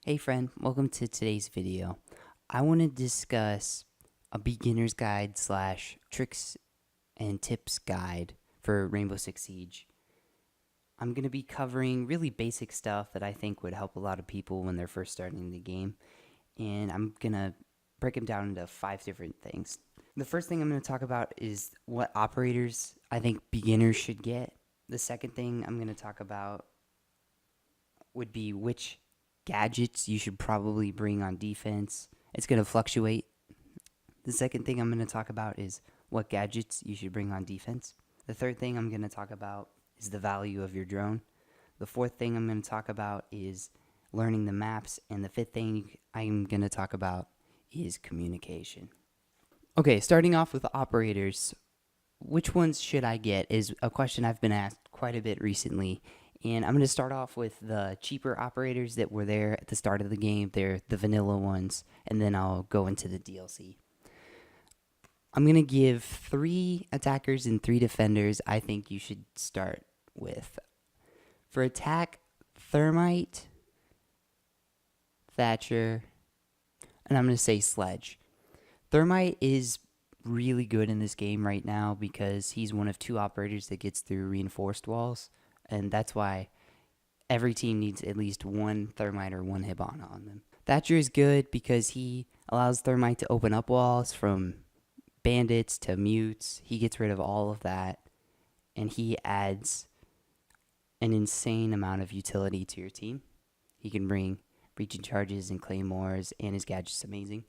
Hey friend, welcome to today's video. I want to discuss a beginner's guide slash tricks and tips guide for Rainbow Six Siege. I'm going to be covering really basic stuff that I think would help a lot of people when they're first starting the game, and I'm going to break them down into 5 different things. The first thing I'm going to talk about is what operators I think beginners should get. The second thing I'm going to talk about would be which gadgets you should probably bring on defense. It's going to fluctuate. The second thing I'm going to talk about is what gadgets you should bring on defense. The third thing I'm going to talk about is the value of your drone. The fourth thing I'm going to talk about is learning the maps. And the fifth thing I'm going to talk about is communication. Okay, starting off with operators, which ones should I get is a question I've been asked quite a bit recently. And I'm going to start off with the cheaper operators that were there at the start of the game. They're the vanilla ones, and then I'll go into the DLC. I'm going to give 3 attackers and 3 defenders I think you should start with. For attack, Thermite, Thatcher, and I'm going to say Sledge. Thermite is really good in this game right now because he's one of 2 operators that gets through reinforced walls. And that's why every team needs at least 1 Thermite or 1 Hibana on them. Thatcher is good because he allows Thermite to open up walls from bandits to mutes. He gets rid of all of that, and he adds an insane amount of utility to your team. He can bring breaching charges and claymores, and his gadget's amazing.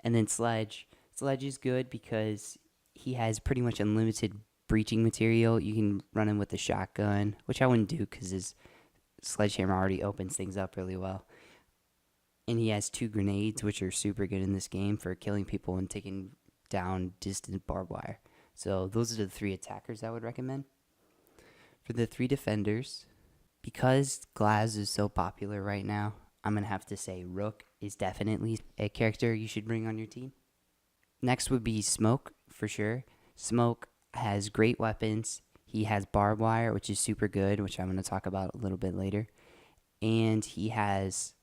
And then Sledge. Sledge is good because he has pretty much unlimited breaching material. You can run him with the shotgun, which I wouldn't do because his sledgehammer already opens things up really well. And he has 2 grenades, which are super good in this game for killing people and taking down distant barbed wire. So those are the 3 attackers I would recommend. For the 3 defenders, because Glaz is so popular right now, I'm going to have to say Rook is definitely a character you should bring on your team. Next would be Smoke, for sure. Smoke has great weapons. He has barbed wire, which is super good, which I'm going to talk about a little bit later. And his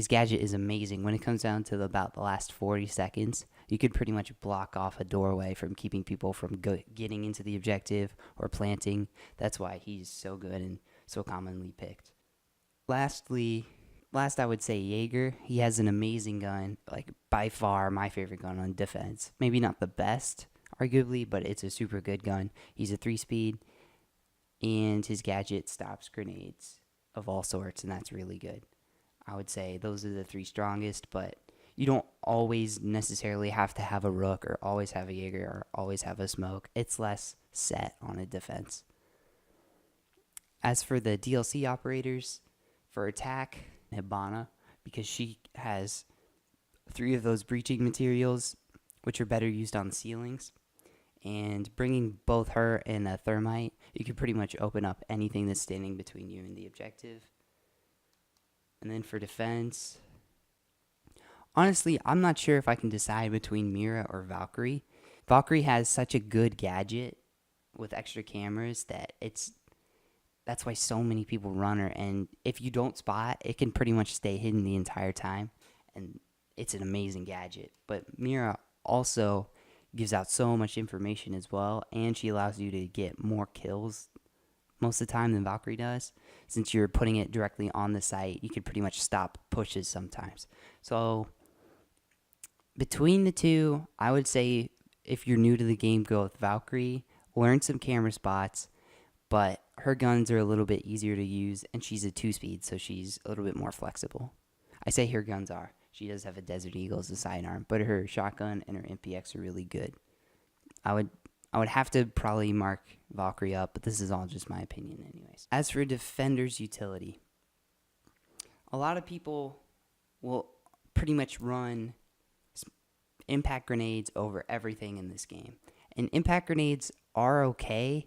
gadget is amazing. When it comes down to about the last 40 seconds, you could pretty much block off a doorway from keeping people from getting into the objective or planting. That's why he's so good and so commonly picked. Last I would say Jaeger. He has an amazing gun, like by far my favorite gun on defense. Maybe not the best, arguably, but it's a super good gun. He's a 3-speed, and his gadget stops grenades of all sorts, and that's really good. I would say those are the 3 strongest, but you don't always necessarily have to have a Rook or always have a Jaeger or always have a Smoke. It's less set on a defense. As for the DLC operators, for attack, Hibana, because she has 3 of those breaching materials, which are better used on ceilings. And bringing both her and a Thermite, you can pretty much open up anything that's standing between you and the objective. And then for defense, honestly, I'm not sure if I can decide between Mira or Valkyrie. Valkyrie has such a good gadget with extra cameras that's why so many people run her. And if you don't spot, it can pretty much stay hidden the entire time. And it's an amazing gadget. But Mira also gives out so much information as well, and she allows you to get more kills most of the time than Valkyrie does. Since you're putting it directly on the site, you can pretty much stop pushes sometimes. So between the 2, I would say if you're new to the game, go with Valkyrie. Learn some camera spots, but her guns are a little bit easier to use, and she's a 2-speed, so she's a little bit more flexible. I say her guns are. She does have a Desert Eagle as a sidearm, but her shotgun and her MPX are really good. I would have to probably mark Valkyrie up, but this is all just my opinion anyways. As for defender's utility, a lot of people will pretty much run impact grenades over everything in this game. And impact grenades are okay,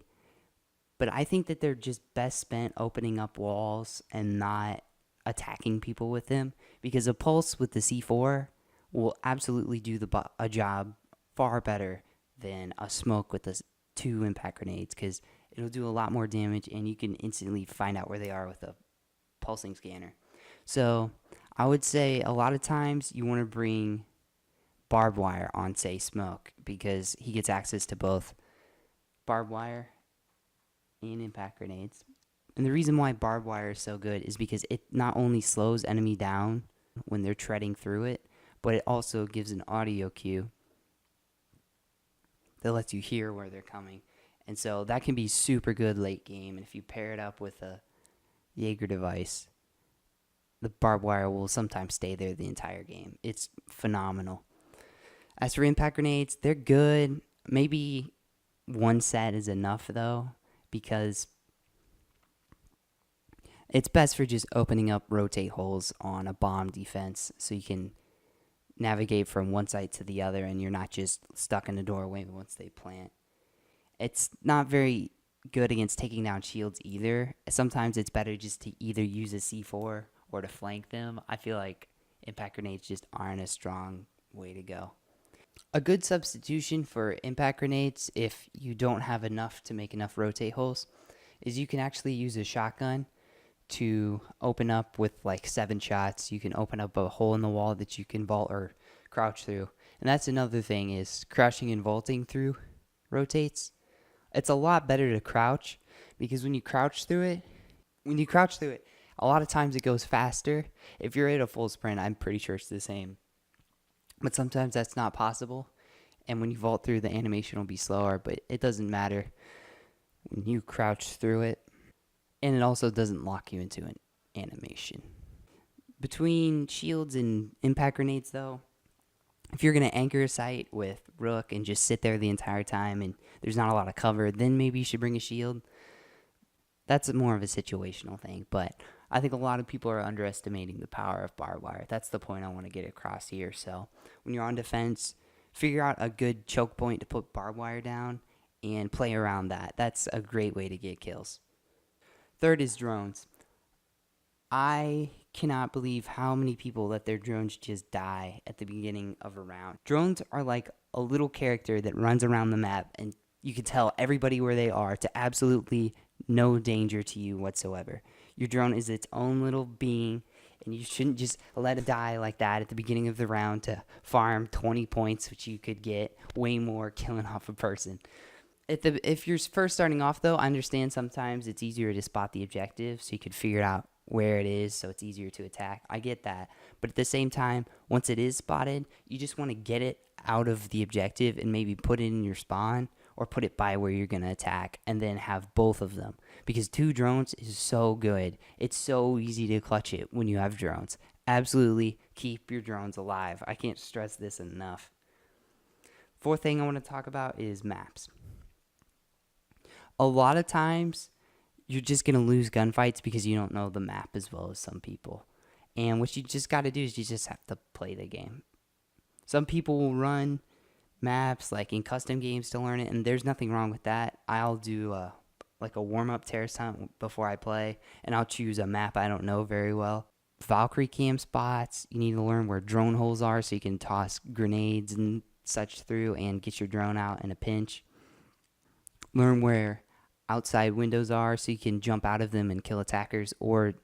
but I think that they're just best spent opening up walls and not attacking people with them, because a pulse with the C4 will absolutely do a job far better than a smoke with the 2 impact grenades, because it'll do a lot more damage and you can instantly find out where they are with a pulsing scanner. So I would say a lot of times you want to bring barbed wire on, say, Smoke, because he gets access to both barbed wire and impact grenades. And the reason why barbed wire is so good is because it not only slows enemy down when they're treading through it, but it also gives an audio cue that lets you hear where they're coming. And so that can be super good late game. And if you pair it up with a Jaeger device, the barbed wire will sometimes stay there the entire game. It's phenomenal. As for impact grenades, they're good. Maybe one set is enough though, because it's best for just opening up rotate holes on a bomb defense so you can navigate from one side to the other and you're not just stuck in the doorway once they plant. It's not very good against taking down shields either. Sometimes it's better just to either use a C4 or to flank them. I feel like impact grenades just aren't a strong way to go. A good substitution for impact grenades, if you don't have enough to make enough rotate holes, is you can actually use a shotgun to open up with like 7 shots. You can open up a hole in the wall that you can vault or crouch through. And that's another thing, is crouching and vaulting through rotates. It's a lot better to crouch, because when you crouch through it, a lot of times it goes faster. If you're at a full sprint, I'm pretty sure it's the same. But sometimes that's not possible. And when you vault through, the animation will be slower, but it doesn't matter when you crouch through it. And it also doesn't lock you into an animation. Between shields and impact grenades, though, if you're going to anchor a site with Rook and just sit there the entire time and there's not a lot of cover, then maybe you should bring a shield. That's more of a situational thing, but I think a lot of people are underestimating the power of barbed wire. That's the point I want to get across here. So when you're on defense, figure out a good choke point to put barbed wire down and play around that. That's a great way to get kills. Third is drones. I cannot believe how many people let their drones just die at the beginning of a round. Drones are like a little character that runs around the map, and you can tell everybody where they are to absolutely no danger to you whatsoever. Your drone is its own little being, and you shouldn't just let it die like that at the beginning of the round to farm 20 points, which you could get way more killing off a person. If you're first starting off, though, I understand sometimes it's easier to spot the objective, so you could figure it out where it is, so it's easier to attack. I get that. But at the same time, once it is spotted, you just want to get it out of the objective and maybe put it in your spawn or put it by where you're going to attack, and then have both of them. Because 2 drones is so good. It's so easy to clutch it when you have drones. Absolutely keep your drones alive. I can't stress this enough. Fourth thing I want to talk about is maps. A lot of times, you're just going to lose gunfights because you don't know the map as well as some people. And what you just got to do is you just have to play the game. Some people will run maps like in custom games to learn it, and there's nothing wrong with that. I'll do like a warm-up terrorist hunt before I play, and I'll choose a map I don't know very well. Valkyrie cam spots, you need to learn where drone holes are so you can toss grenades and such through and get your drone out in a pinch. Learn where outside windows are so you can jump out of them and kill attackers, or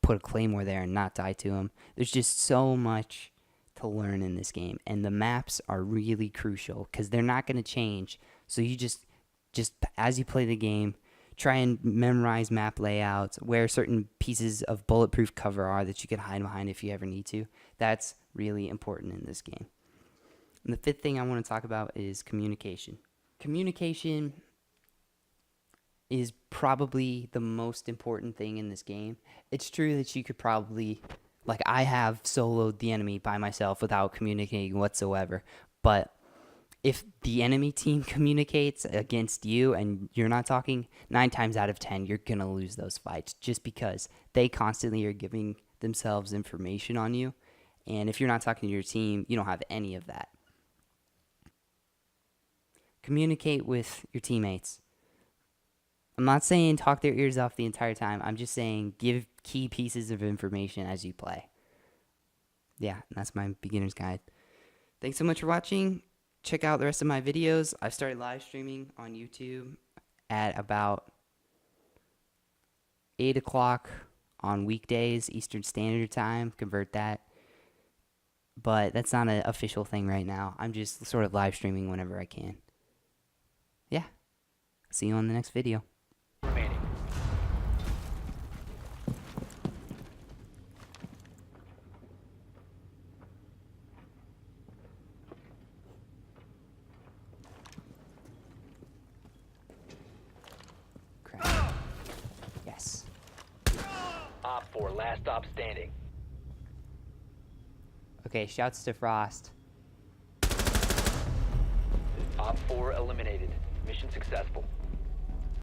put a claymore there and not die to them. There's just so much to learn in this game, and the maps are really crucial because they're not going to change. So you just as you play the game, try and memorize map layouts, where certain pieces of bulletproof cover are that you can hide behind if you ever need to. That's really important in this game. And the fifth thing I want to talk about is communication. Communication is probably the most important thing in this game. It's true that you could probably, like I have soloed the enemy by myself without communicating whatsoever, but if the enemy team communicates against you and you're not talking, 9 times out of 10, you're going to lose those fights just because they constantly are giving themselves information on you. And if you're not talking to your team, you don't have any of that. Communicate with your teammates. I'm not saying talk their ears off the entire time. I'm just saying give key pieces of information as you play. Yeah, that's my beginner's guide. Thanks so much for watching. Check out the rest of my videos. I've started live streaming on YouTube at about 8 o'clock on weekdays, Eastern Standard Time, convert that. But that's not an official thing right now. I'm just sort of live streaming whenever I can. Yeah. See you on the next video. Remaining. Crap. Yes. Op 4, last stop standing. Okay, shouts to Frost. Op 4 eliminated. Mission successful.